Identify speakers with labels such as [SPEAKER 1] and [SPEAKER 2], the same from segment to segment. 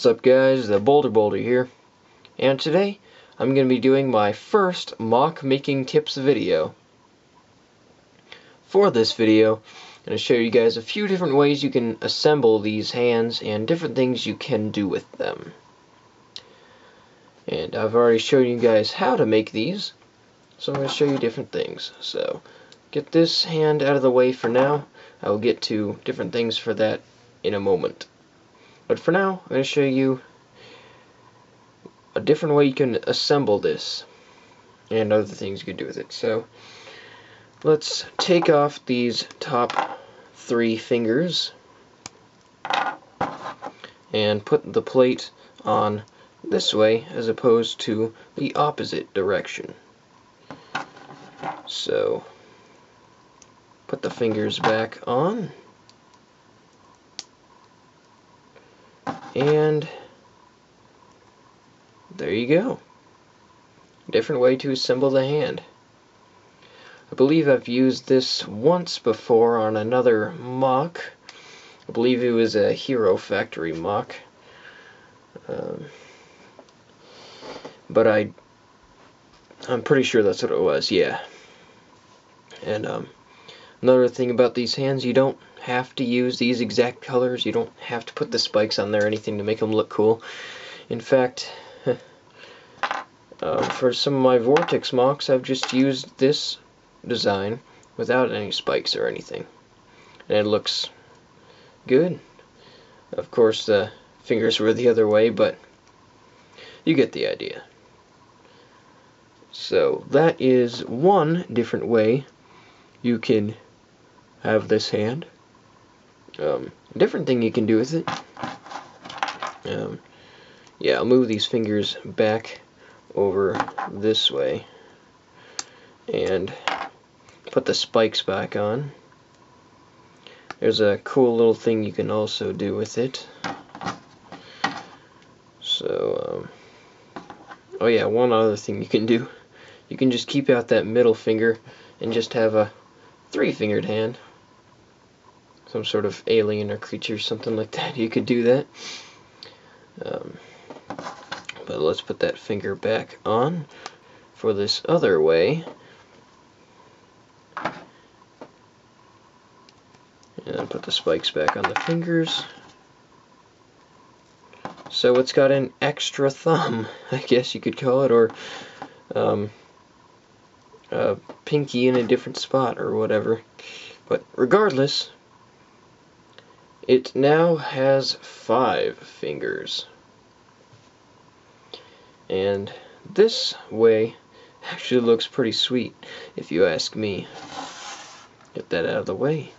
[SPEAKER 1] What's up guys, theBolderBoulder here, and today I'm going to be doing my first MOC making tips video. For this video, I'm going to show you guys a few different ways you can assemble these hands and different things you can do with them. And I've already shown you guys how to make these, so I'm going to show you different things. So, get this hand out of the way for now. I will get to different things for that in a moment. But for now, I'm going to show you a different way you can assemble this and other things you can do with it. So let's take off these top 3 fingers and put the plate on this way as opposed to the opposite direction. So put the fingers back on. And there you go. Different way to assemble the hand. I believe I've used this once before on another MOC. I believe it was a Hero Factory MOC. But I'm pretty sure that's what it was, yeah. And another thing about these hands, you don't have to use these exact colors. You don't have to put the spikes on there or anything to make them look cool. In fact, for some of my Vortex MOCs, I've just used this design without any spikes or anything, and it looks good. Of course, the fingers were the other way, but you get the idea. So that is one different way you can have this hand. Different thing you can do with it. Yeah, I'll move these fingers back over this way and put the spikes back on. There's a cool little thing you can also do with it. So, oh yeah, one other thing you can do. You can just keep out that middle finger and just have a 3-fingered hand. Some sort of alien or creature, something like that. You could do that. But let's put that finger back on for this other way. And put the spikes back on the fingers. So it's got an extra thumb, I guess you could call it, or a pinky in a different spot or whatever. But regardless, it now has 5 fingers. And this way actually looks pretty sweet, if you ask me. Get that out of the way.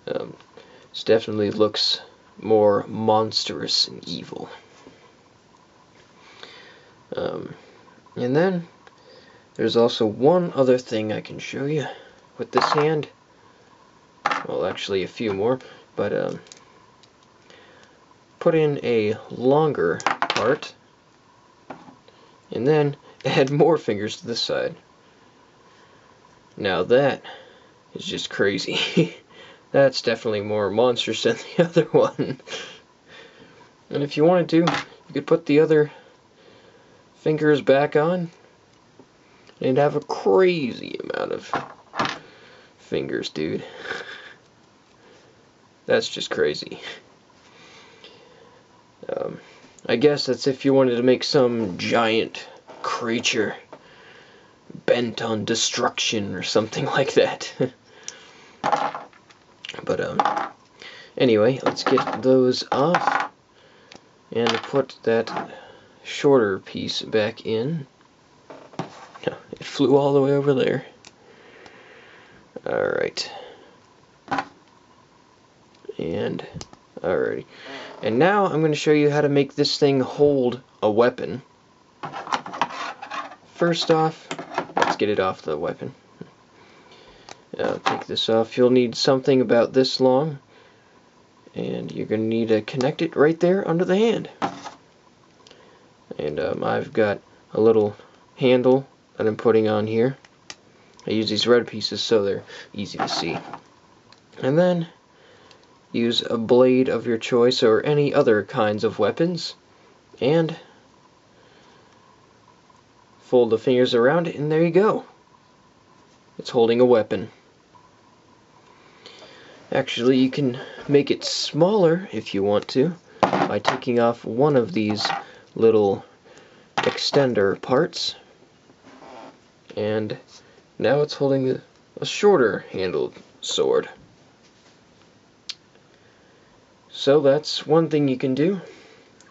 [SPEAKER 1] This definitely looks more monstrous and evil. And then there's also one other thing I can show you with this hand. Well, actually a few more, but put in a longer part and then add more fingers to this side. Now that is just crazy. That's definitely more monstrous than the other one. And if you wanted to, you could put the other fingers back on and have a crazy amount of fingers, dude. That's just crazy. I guess that's if you wanted to make some giant creature bent on destruction or something like that. But anyway, let's get those off and put that shorter piece back in. It flew all the way over there. Alright. And alrighty. And now I'm going to show you how to make this thing hold a weapon. First off, let's get it off the weapon. Take this off. You'll need something about this long, and you're going to need to connect it right there under the hand. And I've got a little handle that I'm putting on here. I use these red pieces so they're easy to see. And then use a blade of your choice or any other kinds of weapons, and fold the fingers around it, and there you go. It's holding a weapon. Actually, you can make it smaller if you want to by taking off one of these little extender parts, and now it's holding a shorter handled sword. So that's one thing you can do.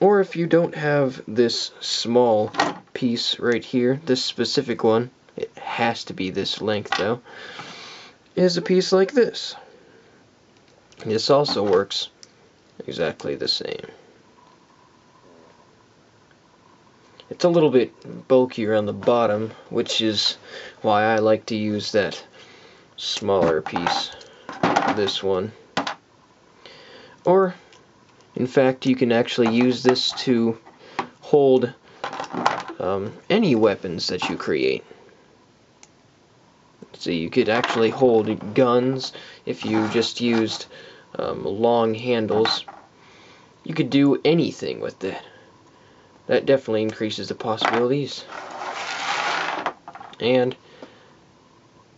[SPEAKER 1] Or if you don't have this small piece right here, this specific one, it has to be this length though, is a piece like this. This also works exactly the same. It's a little bit bulkier on the bottom, which is why I like to use that smaller piece, this one. Or, in fact, you can actually use this to hold any weapons that you create. So you could actually hold guns if you just used long handles. You could do anything with that. That definitely increases the possibilities. And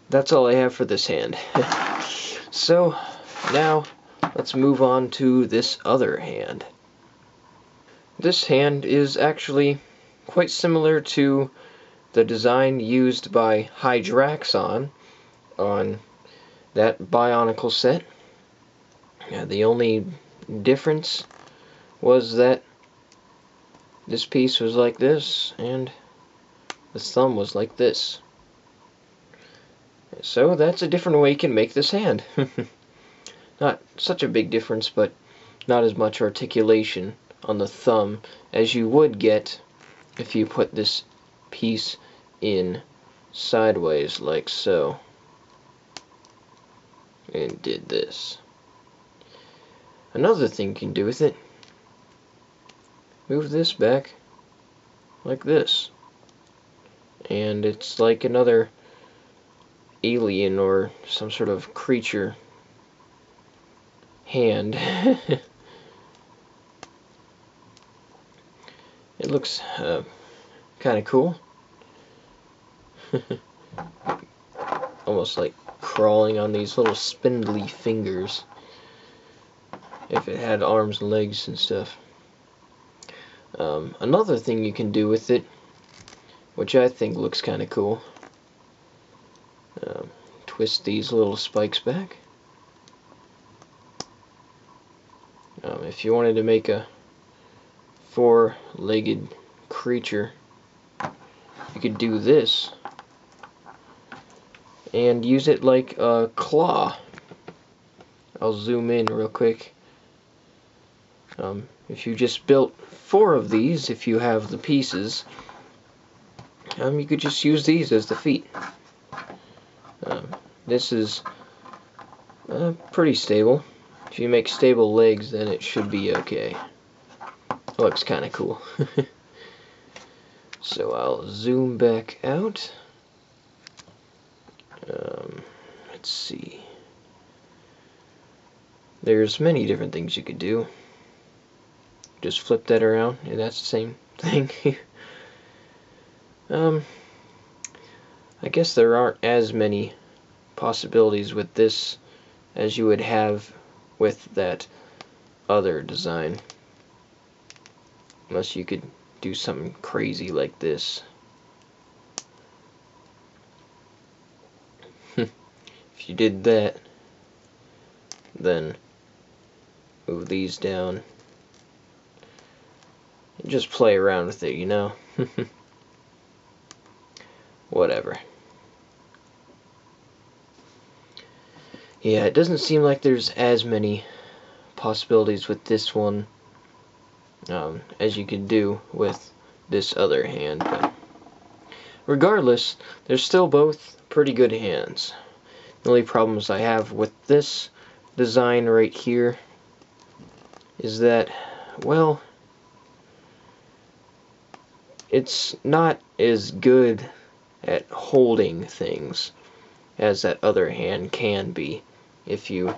[SPEAKER 1] that's all I have for this hand. So now let's move on to this other hand. This hand is actually quite similar to the design used by Hydraxon on that Bionicle set. The only difference was that this piece was like this and the thumb was like this. So that's a different way you can make this hand. Not such a big difference, but not as much articulation on the thumb as you would get if you put this piece in sideways like so and did this. Another thing you can do with it, move this back like this, and it's like another alien or some sort of creature hand. It looks kind of cool. Almost like crawling on these little spindly fingers if it had arms and legs and stuff. Another thing you can do with it, which I think looks kind of cool, twist these little spikes back. If you wanted to make a four-legged creature, you could do this and use it like a claw. I'll zoom in real quick. If you just built 4 of these, if you have the pieces, you could just use these as the feet. This is pretty stable. If you make stable legs, then it should be okay. Looks kind of cool. So I'll zoom back out. Let's see. There's many different things you could do. Just flip that around, and that's the same thing. I guess there aren't as many possibilities with this as you would have with that other design. Unless you could do something crazy like this. If you did that, then move these down. And just play around with it, you know? Whatever. Yeah, it doesn't seem like there's as many possibilities with this one as you could do with this other hand, but regardless, they're still both pretty good hands. The only problems I have with this design right here is that, well, it's not as good at holding things as that other hand can be if you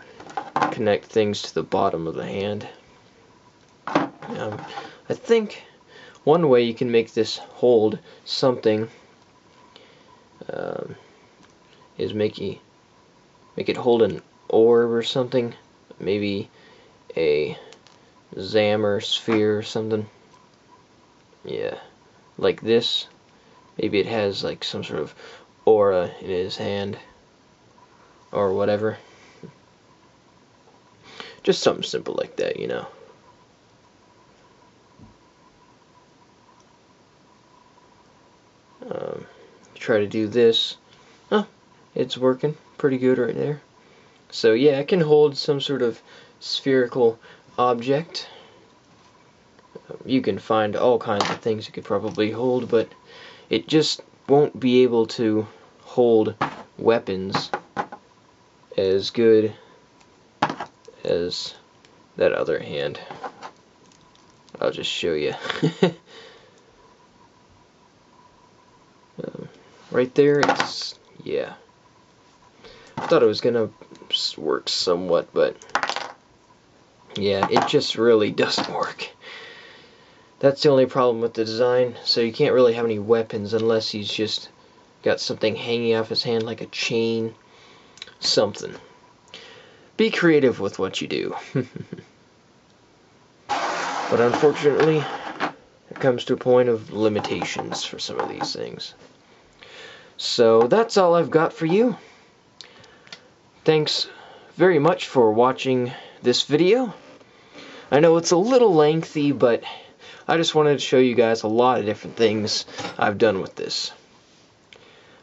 [SPEAKER 1] connect things to the bottom of the hand. I think one way you can make this hold something is make it hold an orb or something, maybe a Zammer sphere or something. Yeah, like this. Maybe it has like some sort of aura in his hand or whatever. Just something simple like that, you know. Try to do this. Oh, it's working pretty good right there. So yeah, I can hold some sort of spherical object. You can find all kinds of things you could probably hold, but it just won't be able to hold weapons as good as that other hand. I'll just show you. Right there, it's, yeah. I thought it was gonna work somewhat, but yeah, it just really doesn't work. That's the only problem with the design, so you can't really have any weapons unless he's just got something hanging off his hand like a chain, something. Be creative with what you do. But unfortunately, it comes to a point of limitations for some of these things. So that's all I've got for you. Thanks very much for watching this video. I know it's a little lengthy, but I just wanted to show you guys a lot of different things I've done with this.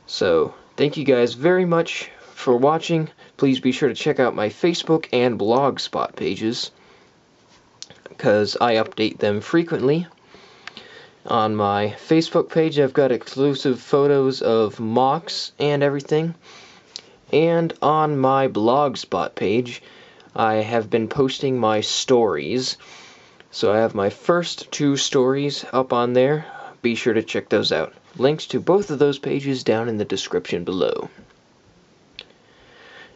[SPEAKER 1] So thank you guys very much for watching. Please be sure to check out my Facebook and Blogspot pages, because I update them frequently. On my Facebook page, I've got exclusive photos of MOCs and everything. And on my Blogspot page, I have been posting my stories. So I have my first 2 stories up on there. Be sure to check those out. Links to both of those pages down in the description below.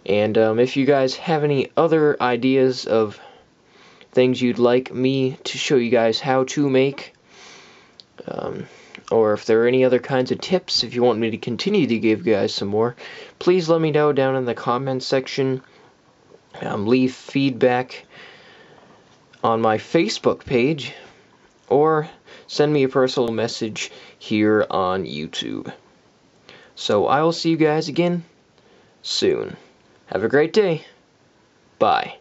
[SPEAKER 1] And if you guys have any other ideas of things you'd like me to show you guys how to make, or if there are any other kinds of tips, if you want me to continue to give you guys some more, please let me know down in the comments section. Leave feedback on my Facebook page, or send me a personal message here on YouTube. So I will see you guys again soon. Have a great day. Bye.